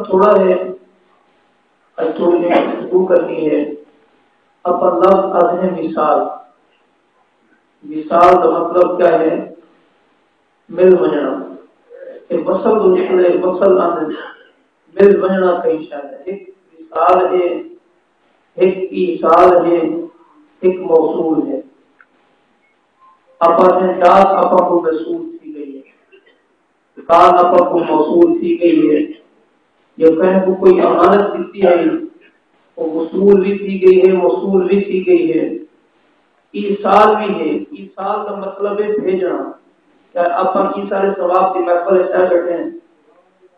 وقت تھوڑا ہے، آج تھوڑی دیر گفتگو کرنی ہے۔ اپن لفظ آتے ہیں مثال۔ مثال کا مطلب کیا ہے؟ مل بننا۔ مسل تو نکلے مسل آنے مل بننا کئی شاید ہے۔ ایک مثال ہے، ایک ایصال ہے، ایک موصول ہے۔ اپن ذات اپن کو محسوس کی گئی ہے، کار اپن کو موصول کی گئی ہے۔ یہ کہیں کو کوئی امانت دیتی ہے، وہ وصول بھی کی گئی ہے، موصول بھی کی گئی ہے۔ ایصال بھی ہے۔ ایصال کا مطلب ہے بھیجنا۔ کیا اپن ایصال ثواب کی محفل ایسا بیٹھے ہیں،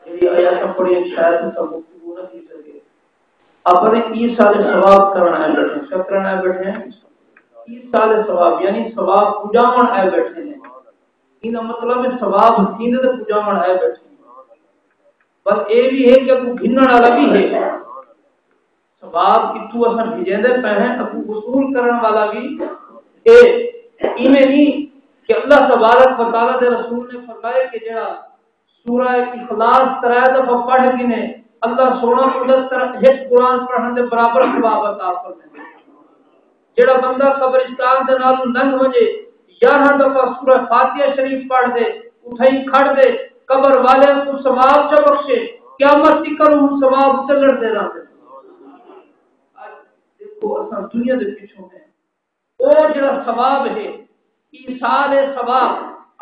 یہ آیات پڑھی شاید سب گفتگو نہ کی سکے۔ اپنے ایصال ثواب کرنا ہے بیٹھے ہیں، کیا کرنا ہے بیٹھے ہیں؟ ایصال ثواب یعنی ثواب پجامن آئے بیٹھے ہیں۔ ان مطلب ہے ثواب سیندھ پجامن آئے بیٹھے ہیں۔ بس اے بھی ہے کہ تو گھنن والا بھی ہے، ثواب کی تو اساں بھیجندے پے ہیں، ابو وصول کرنے والا بھی ہے۔ ایویں نہیں کہ اللہ تبارک و تعالی دے رسول نے فرمایا کہ جڑا سورہ اخلاص 3 دفعہ پڑھ کے نے اللہ سونا قدرت ایک قرآن پڑھن دے برابر ثواب عطا فرمائے۔ جڑا بندہ قبرستان دے نال لنگ وجے 11 دفعہ سورہ فاتحہ شریف پڑھ دے، اٹھائی کھڑ دے، قبر والے کو ثواب چ بخشے، قیامت تک وہ ثواب چلڑ دے رہا ہے۔ دیکھو اساں دنیا دے پیچھے ہیں، او جڑا ثواب ہے ایصال ثواب،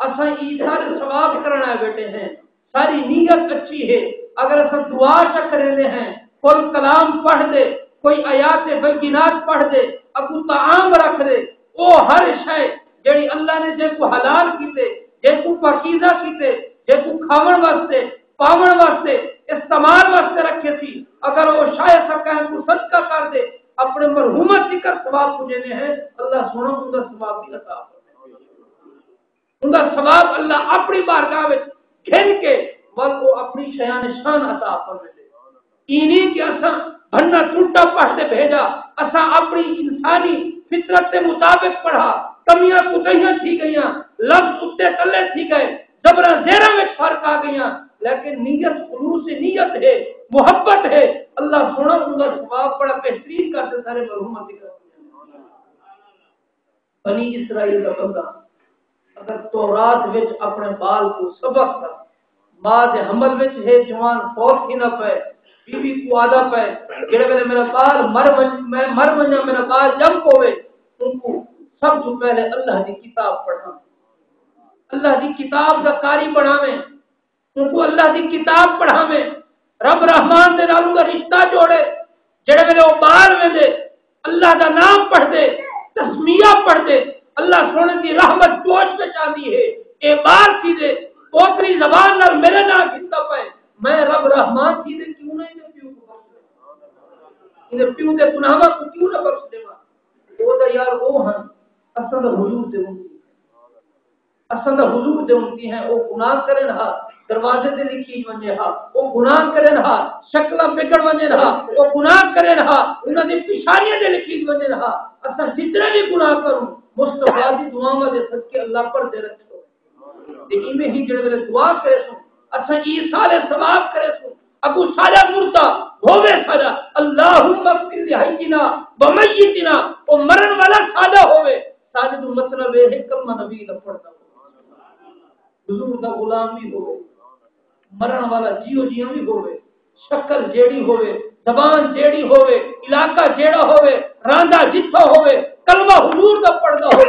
اساں ایصال ثواب کرنا بیٹے ہیں۔ ساری نیت اچھی ہے، اگر اساں دعا کرنے ہیں، کوئی کلام پڑھ دے، کوئی آیات بینات پڑھ دے، ابو طعام رکھ دے، او ہر شے جڑی اللہ نے جے کو حلال کیتے، جے کو پاکیزہ کیتے، جے کو کھاون واسطے پاون واسطے استعمال واسطے رکھے تھی، اگر وہ شاید سکیں کو صدقہ کر دے، اپنے مرحومت ذکر ثواب پوجنے ہیں، اللہ سونا ان کا ثواب بھی عطا فرمائے۔ ان کا ثواب اللہ اپنی بارگاہ میں گھن کے بل وہ اپنی شان شان عطا فرمائے۔ اینی کہ اساں بھنا ٹوٹا پڑھتے بھیجا، اساں اپنی انسانی فطرت کے مطابق پڑھا، کمیاں کوتاہیاں تھی گئیاں، لفظ اتے تلے تھی گئے، زبراں زیراں میں فرق آ گئیاں، لیکن نیت خلوص نیت ہے، محبت ہے، اللہ سونا ان کا ثواب بڑا بہترین کرتے سارے مرحومت ذکر۔ بنی اسرائیل کا بندہ اگر تورات وچ اپنے بال کو سبق کر، ماں دے حمل وچ ہے جوان فوت ہی نہ پے، بی بی کو آدھا پے، جڑے ویلے میرا بال مر منجا میرا بال جم ہوئے، ان کو سب سے پہلے اللہ دی کتاب پڑھنا، اللہ دی کتاب دا قاری بناویں، ان کو اللہ دی کتاب پڑھاویں، رب رحمان دے نال دا رشتہ جوڑے، جڑے ویلے او بال ویندے اللہ دا نام پڑھ دے، تسمیہ پڑھ دے، اللہ سونے دی رحمت جوش میں جاتی ہے، اے بال کی دے پوتری زبان نال میرے نام کتا پے، میں رب رحمان کی دے کیوں نہیں دے پیو کو بخش دے، پیو دے گناہاں کو کیوں نہ بخش دے، او دا یار او ہن اصل حضور دے ان اصل حضور دے ان کی ہیں، او گناہ کرن ہا دروازے تے لکھی ونجے ہا، او گناہ کرن ہا شکلاں بگڑ ونجے ہا، او گناہ کرن ہا انہاں دی پیشانیاں تے لکھی ونجے ہا، اساں جتنے بھی گناہ کروں مصطفی دی دعاواں دے صدقے اللہ پر دے رکھو تے ایویں ہی جڑے ویلے دعا کرے سو اساں ایصال ثواب کرے سو ابو سارا مردہ ہوے سارا اللہم اغفر لحینا ومیتنا، او مرن والا سادہ ہوے سادہ تو مطلب ہے کلمہ نبی دا پڑھدا حضور دا غلام بھی ہوے، مرن والا جیو جیو بھی ہوے، شکل جیڑی ہوے، زبان جیڑی ہوے، علاقہ جیڑا ہوے، راندا جتھا ہوے، کلمہ حضور دا پڑھدا ہوے،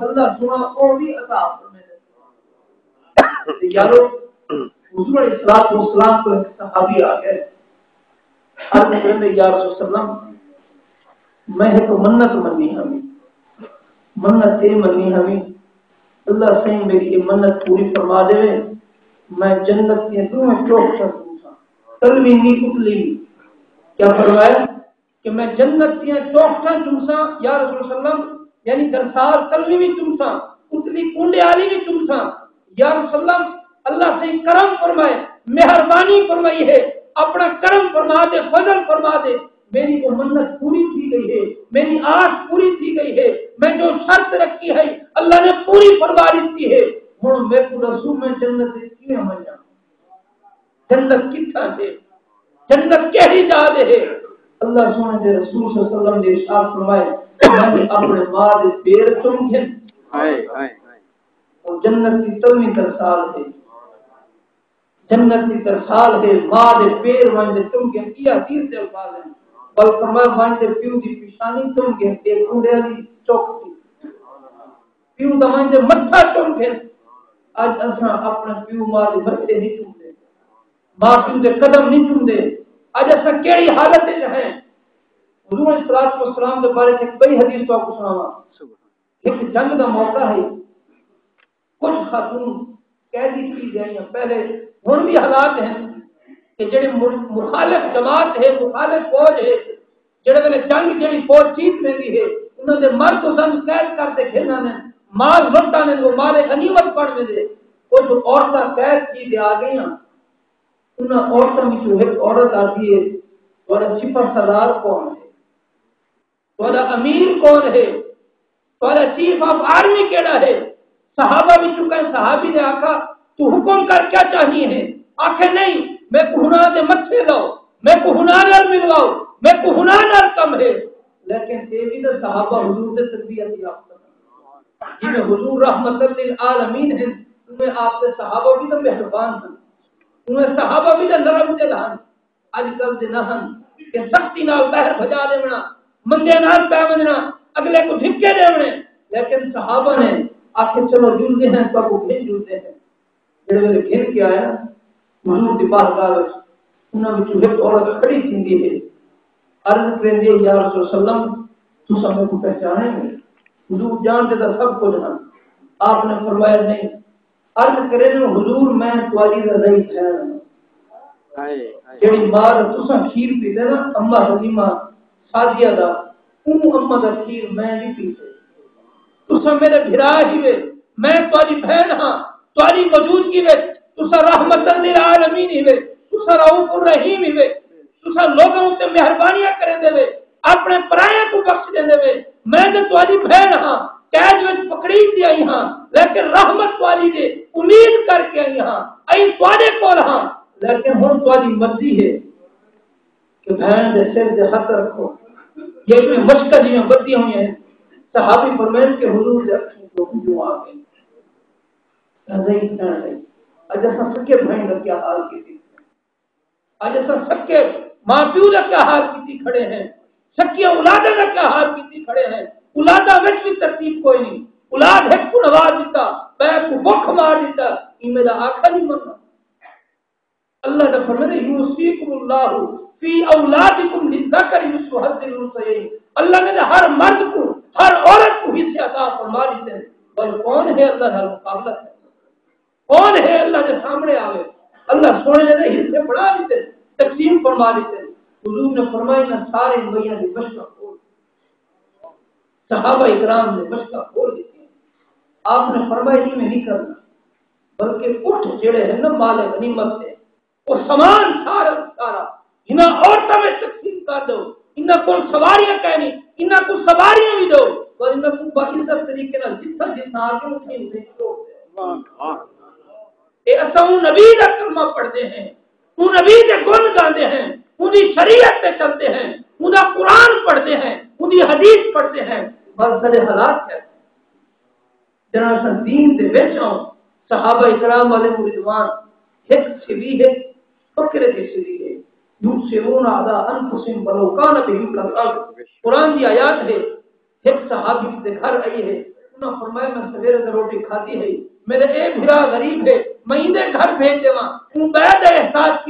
اللہ سنا او بھی عطا فرمائے۔ یارو حضور علیہ الصلوۃ والسلام کو ایک صحابی آ گئے، عرض کرنے یا رسول اللہ میں تو منت منی ہمیں، منت یہ منی ہمیں اللہ سے میری یہ منت پوری فرما دے، میں جنت کے دونوں چوک چڑھ دوں تلوی نی اتلی، کیا فرمایا کہ میں جنت کے چوک چڑھ دوں یا رسول اللہ، یعنی درسال تلوی بھی چمسا اتلی کنڈے والی بھی چمسا، یا رسول اللہ سے کرم فرمائے، مہربانی فرمائی ہے، اپنا کرم فرما دے، فضل فرما دے، میری وہ منت پوری تھی گئی ہے، میری آس پوری تھی گئی ہے، میں جو شرط رکھی ہے اللہ نے پوری فرما دی ہے، ہوں میں کو رسول میں جنت کیوں مل جاؤں، جنت کتنا ہے، جنت کیڑی جا دے ہے اللہ سونے دے رسول صلی اللہ علیہ وسلم نے ارشاد فرمائے میں اپنے ماں دے پیر چوم کے اور جنت کی تلویں ترسال ہے جنت کی ترسال ہے ماں دے پیر وانجے چوم کے کیا حدیث دے الفاظ ہیں بل فرمایا وانجے پیو دی پیشانی چوم کے ایک کنڈے والی چوک تھی پیو دا وانجے مٹھا چوم کے آج اساں اپنے پیو ماں دے بچے نہیں چوم دے ماں پیو دے قدم نہیں چوم دے آج اساں کیڑی حالت وچ ہیں حضور صلی اللہ علیہ وسلم کے بارے میں کئی حدیث تو آپ کو سناواں ایک جنگ دا موقع ہے کچھ خاتون قیدی کی گئی ہیں پہلے ہن بھی حالات ہیں کہ جڑے مخالف جماعت ہے مخالف فوج ہے جڑے ویلے جنگ جڑی فوج جیت لیندی ہے انہاں دے مرد سن قید کر کے کھیلنا نے مال لٹا نے وہ مال غنیمت پڑ دے وہ جو عورتاں قید کی دے آ گئی ہیں انہاں عورتوں وچوں ایک عورت آتی ہے اور سپہ سالار کون ہے تھوڑا امیر کون ہے تھوڑا چیف آف آرمی کیڑا ہے صحابہ بھی چکے صحابی نے آکھا تو حکم کر کیا چاہیے ہے آکھے نہیں میں کو ہنا دے مٹھے لاؤ میں کو ہنا نال ملواؤ میں کو ہنا نال کم ہے لیکن یہ بھی تو صحابہ حضور سے تربیت یافتہ جن حضور رحمت للعالمین ہیں انہیں آپ سے صحابہ بھی تو مہربان ہیں انہیں صحابہ بھی تو نرم دل ہیں اج کل دے نہن کہ سختی نال بہر بجا دینا مندے نال پہ ونجنا اگلے کو دھکے دیونے لیکن صحابہ نے آخر چلو جلدے ہیں تو کو بھیج جلدے ہیں جڑے ویلے گھن کے آیا حضور دی بارگاہ وچ انہاں وچ ایک عورت کھڑی تھیندی ہے عرض کریندی یا رسول اللہ تساں مینوں پہچانے حضور جانتے تا سب کچھ ہیں آپ نے فرمایا نہیں عرض کرے حضور میں تواڈی رضائی خیر جڑی مار تساں کھیر پیتے نا اما حلیمہ سادیہ دا اما دا کھیر میں نہیں پیتے تساں میرے بھرا ہی وے میں تواڈی بہن ہاں تواڈی موجودگی وچ تساں رحمت للعالمین ہی وے تساں رؤوف الرحیم ہی وے تساں لوگاں تے مہربانیاں کریندے وے اپنے پرائے کو بخش دیندے وے میں تے تواڈی بہن ہاں قید وچ پکڑی دی آئی ہاں لیکن رحمت والی دے امید کر کے آئی ہاں ائی تواڈے کول ہاں لیکن ہن تواڈی مرضی ہے کہ بہن دے سر دے ہاتھ رکھو یہ کوئی مشکل جیاں بدیاں ہوئی ہیں صحابی فرمائیں کہ حضور دے اکھیں تو جو آ گئے رضائی کہنے لگے اج اساں سکے بھائیں دا کیا حال کیتی اج اساں سکے ماں پیو دا کیا حال کیتی کھڑے ہیں سکی اولاداں دا کیا حال کیتی کھڑے ہیں اولاداں وچ بھی ترتیب کوئی نہیں اولاد ایک کو نواز دیتا پے کو بھوک مار دیتا ای میرا آقا نہیں مننا اللہ دا فرمایا یوصیکم اللہ فی اولادکم للذکر مثل حظ الانثیین اللہ نے ہر مرد کو ہر عورت کو حصہ عطا فرما دیتے ہیں بل کون ہے اللہ کا مقابلہ ہے کون ہے اللہ کے سامنے آوے اللہ سونے نے حصے بڑھا دیتے تقسیم فرما دیتے حضور نے فرمایا نہ سارے میاں دی مشقہ کھول صحابہ اکرام نے مشقہ کھول دی آپ نے فرمایا یہ نہیں کرنا بلکہ اٹھ جڑے ہیں نا مال غنیمت سے وہ سامان سارا انہاں عورتوں میں تقسیم کر دو انہاں کو سواریاں کہنی انہاں کو سواریاں بھی دو اور انہاں کو باقاعدہ طریقے نال جتنا آگے اٹھے انہیں چھوڑ دو اے اساں نبی دا کلمہ پڑھتے ہیں وہ نبی کے گن گاتے ہیں ان کی شریعت پہ چلتے ہیں ان کا قرآن پڑھتے ہیں ان کی حدیث پڑھتے ہیں بس سارے حالات کہتے ہیں جناب سن دین دے وچ آؤ صحابہ اکرام والے رضوان ایک سری ہے فکر دی سری ہے یوسرون علی انفسهم ولو کان بهم خصاصہ قرآن کی آیات ہے ایک صحابی کے گھر آئی ہے انہوں نے فرمایا میں سویرے سے روٹی کھاتی ہے میرے ایک بھرا غریب ہے میں انہیں گھر بھیج دیواں ہوں بیعد احساس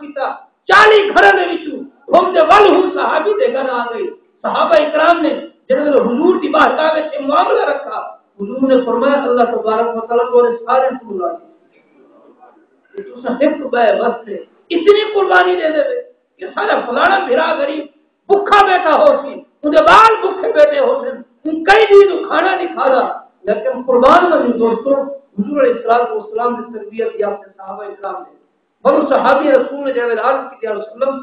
کیتا 40 گھراں دے وچوں ہم دے ول ہوں صحابی دے گھر آ گئی صحابہ اکرام نے جب حضور دی بارگاہ وچ معاملہ رکھا حضور نے فرمایا اللہ تبارک و تعالی کو سارے کو لا دی تو ایک بے وقت اتنی قربانی دے دے کہ سارا فلانا بھرا غریب بھوکا بیٹھا ہو سی اندے بال بھوکے بیٹھے ہو سی کئی دن کھانا نہیں کھانا لیکن قربان نبی دوستو حضور علیہ الصلوۃ والسلام نے تربیت دی اپنے صحابہ اکرام نے بڑے صحابی رسول نے جب عرض کی یا رسول اللہ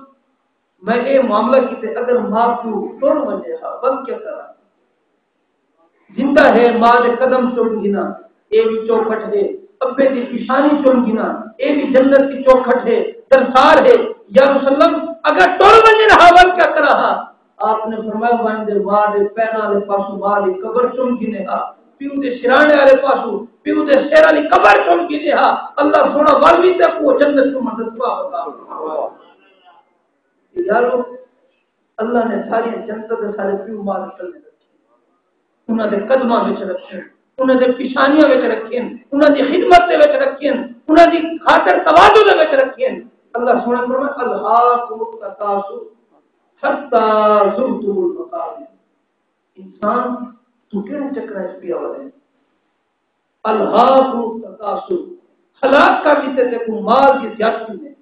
میں یہ معاملہ کیتے اگر ماں کو توڑ وجے بند کیا کرا زندہ ہے ماں دے قدم توڑ گنا اے بھی چوکٹ ہے ابے کی پیشانی چون گنا اے بھی جنت کی چوکھٹ ہے درسار ہے یا رسول اللہ اگر ٹول ونجن حاول کیا کرا آپ نے فرمایا وانجے واد پیرا دے پاسو والی قبر چون گنے پیو دے شرانے والے پاسو پیو دے شیر والی قبر چون گنے اللہ سونا والوی تے کو جنت کو مدد ہوگا یارو اللہ نے ساری جنت دے سارے پیو مال چلنے رکھے انہاں دے قدماں وچ رکھے انہاں دے پیشانیاں وچ رکھے انہاں دی خدمت دے وچ رکھے انہاں دی خاطر تواضع دے وچ رکھے اللہ سونا فرمایا الہاکم التکاثر حتی زرتم المقابر انسان تو کیوں چکر اس پیا والے الہاکم التکاثر ہلاک کر دیتے تے کو مال کی زیادتی میں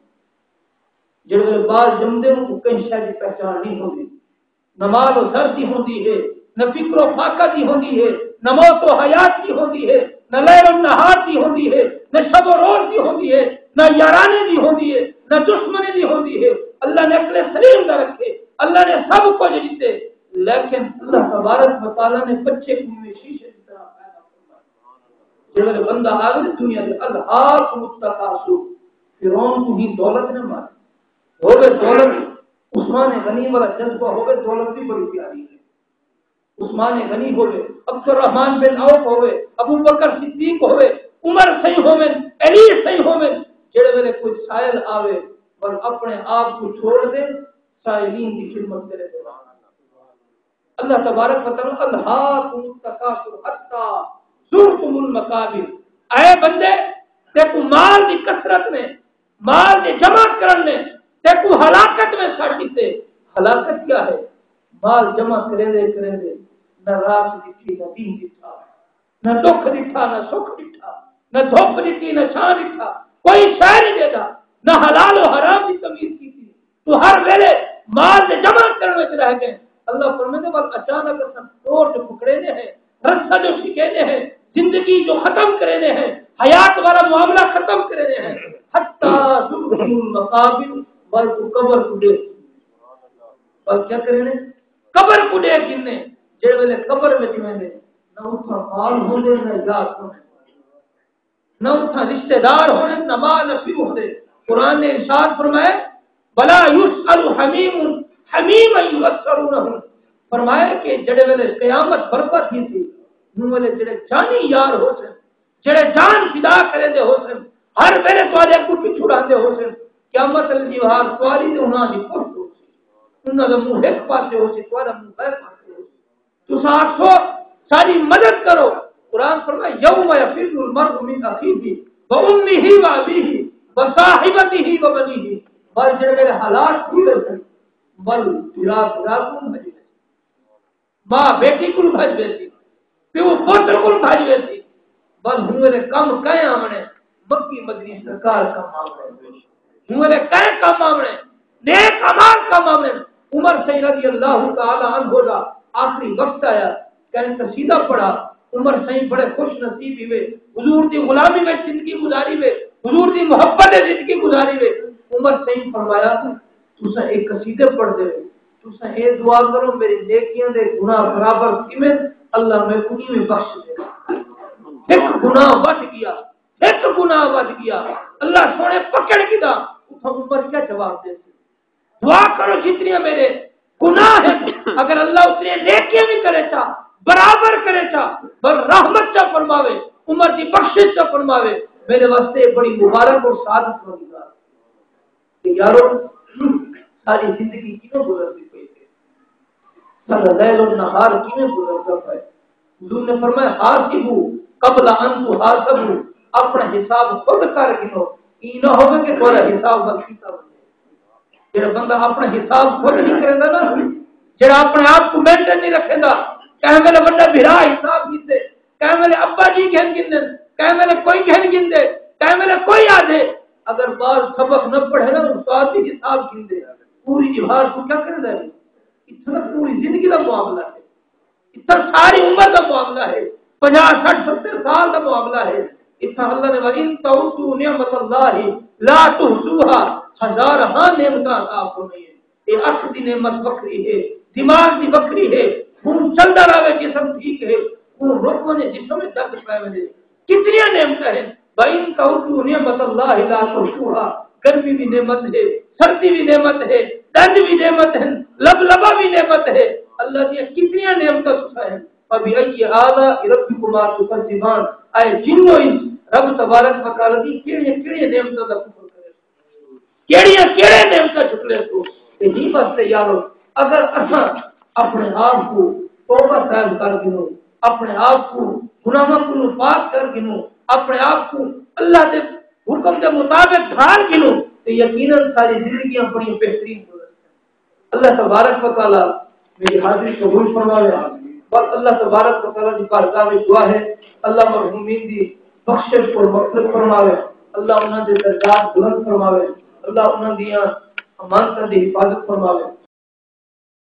جڑے بال جمدے کو کہیں شاید پہچان نہیں ہوگی نہ مال و زر دی ہوندی ہے نہ فکر و فاقہ دی ہوندی ہے نہ موت و حیات دی ہوندی ہے نہ لیل و نہار دی ہوندی ہے نہ شب و روز دی ہوندی ہے نہ یارانی دی ہوندی ہے نہ دشمنی دی ہوندی ہے اللہ نے عقل سلیم نہ رکھے اللہ نے سب کو دیتے لیکن اللہ تبارک و تعالی نے بچے کو میں شیشے کی طرح پیدا فرمایا جڑے بندہ آگے دنیا میں الہاکم التکاثر فرعون کو ہی دولت نے ماری ہوگے دولت عثمان غنی والا جذبہ ہوگے دولت بھی بڑی پیاری ہے عثمان غنی ہوگے عبد الرحمن بن عوف ہوگے ابو بکر صدیق ہوگے عمر صحیح ہوگے علی صحیح ہوگے جڑے میرے کوئی سائل آوے اور اپنے آپ کو چھوڑ دے سائلین کی خدمت کرے دے اللہ تبارک و تعالی الہاکم التکاثر حتی زرتم المقابر اے بندے دیکھو مال دی کثرت میں مال دی جمع کرنے دیکھو ہلاکت میں سڑ دیتے ہلاکت کیا ہے مال جمع کرے دے نہ رات دکھی نہ دین دکھا نہ دکھ دکھا نہ سکھ دکھا نہ دھوپ دکھی نہ چھاں دکھا کوئی شے نہیں دے گا نہ حلال و حرام کی تمیز کی تھی تو ہر ویلے مال دے جمع کرنے سے رہ گئے اللہ فرماتے بس اچانک توڑ جو پکڑے نے ہیں رسہ جو سکھینے ہیں زندگی جو ختم کرنے ہیں حیات والا معاملہ ختم کرنے ہیں حتی زرتم المقابر بل تو قبر کو دیکھ بل کیا کرنے قبر کو دیکھ گنے جڑے ویلے قبر میں جویں نے نہ اتھا مال ہونے نہ یاد ہونے نہ اتھا رشتہ دار ہونے نہ مال نفی ہونے قرآن نے ارشاد فرمایا بلا یسأل حمیم حمیم یسرونہ فرمایا کہ جڑے ویلے قیامت برپا تھی تھی نو ویلے جڑے جانی یار ہو سن جڑے جان فدا کرے دے ہو سن ہر ویلے تواڈے کو چھڑا دے ہو سن قیامت الجوار سوالی دے انہاں دی پشت ہو سی انہاں دا منہ ایک پاسے ہو سی تواڈا منہ غیر پاسے ہو سی تو ساتھو ساری مدد کرو قرآن فرمائے یوم یفر المرء من اخیہ و امہ و ابیہ و صاحبتہ و بنیہ بل جڑے حالات ہوئے تھے بل فراق کو بھج گئے ماں بیٹی کو بھج گئی پیو پتر کو بھج گئی بل ہوئے کم کئے آمنے مکی مدنی سرکار کا معاملہ ہوئے کئے کم آمنے نیک عمال کا معاملہ عمر سے رضی اللہ تعالی عنہ دا آخری وقت آیا کہیں قصیدہ پڑھا عمر سے بڑے خوش نصیب ہوئے حضور دی غلامی میں زندگی گزاری ہوئے حضور دی محبت زندگی گزاری ہوئے عمر سے فرمایا تسا ایک قصیدے پڑھ دے تسا اے دعا کرو میری نیکیاں دے گناہ برابر کیویں اللہ میں کنی میں بخش دے ایک گناہ بچ گیا ایک گناہ بچ گیا اللہ سونے پکڑ کے دا عمر کیا جواب دے دعا کرو جتنی میرے گناہ ہے اگر اللہ اتنے نیکیاں بھی کرے چاہ برابر کرے چاہ بل رحمت چاہ فرماوے عمر کی بخشش چاہ فرماوے میرے واسطے بڑی مبارک اور سعادت ہوگی کہ یارو ساری زندگی کیوں گزرتی پئی تھی سارا لیل و نہار کیوں گزرتا پائے حضور نے فرمایا حاسبو قبل ان تحاسبو اپنا حساب خود کر گنو یہ نہ ہوگا کہ تھوڑا حساب بخشیتا ہو جڑا بندہ اپنا حساب خود نہیں کرے گا نا جڑا اپنے آپ کو مینٹین نہیں رکھے گا کہیں میرے بندہ بھرا حساب گندے کہیں میرے ابا جی گھن گندے کہیں میرے کوئی گھن گندے کہیں میرے کوئی آدھے اگر بعض سبق نہ پڑھے نا استاد بھی حساب گندے پوری جہاد کو کیا کرے گا اتنا پوری زندگی کا معاملہ ہے اتنا ساری عمر کا معاملہ ہے 50 60 70 سال کا معاملہ ہے اتنا اللہ نے وَإِن تَعُدُّوا نِعْمَةَ اللَّهِ لَا تُحْصُوهَا ہزار نعمتاں آپ کو نہیں ہے یہ اکھ دی نعمت بکری ہے دماغ دی بکری ہے خون چلتا رہے جسم ٹھیک ہے خون رکنے جسم میں درد پائے ہوئے کتنی نعمتیں ہیں لیکن اللہ نے فرمایا 'وَإِن تَعُدُّوا نِعْمَةَ اللَّهِ لَا تُحْصُوهَا' 50 60 70 سال کا معاملہ ہے اتنا اللہ نے وَإِن تَعُدُّوا نِعْمَةَ اللَّهِ لَا تُحْصُوهَا ہزار نعمتاں آپ کو نہیں ہے یہ اکھ دی نعمت بکری ہے دماغ دی بکری ہے خون چلتا رہے جسم ٹھیک ہے خون رکنے جسم میں درد پائے ہوئے بین تعدوا نعمت اللہ لا تحصوها، گرمی بھی نعمت ہے، سردی بھی نعمت ہے، درد بھی نعمت ہے، لبلبا بھی نعمت ہے، اللہ کی کتنی نعمتیں ہیں۔ ابھی ای اعلیٰ ربکما تکذبان، اے جن و انس رب تبارک و تعالی دی کیڑی نعمتوں کا شکر کرے، کیڑی نعمتیں شکر تو یہی بات ہے یارو، اگر اساں اپنے آپ کو توبہ طلب کر گنو، اپنے آپ کو گناہوں کو پاک کر گنو، اپنے آپ کو اللہ کے حکم کے مطابق ڈھال گنو تو یقیناً ساری زندگیاں بڑی بہترین ہو جاتی ہیں۔ اللہ تبارک و تعالی میری حاضری قبول فرمائے اور اللہ تبارک و تعالی کی بارگاہ میں دعا ہے اللہ مرحومین دی بخشش اور مغفرت فرمائے، اللہ انہاں دے درجات بلند فرمائے، اللہ انہاں دیاں امانتاں دی حفاظت فرمائے۔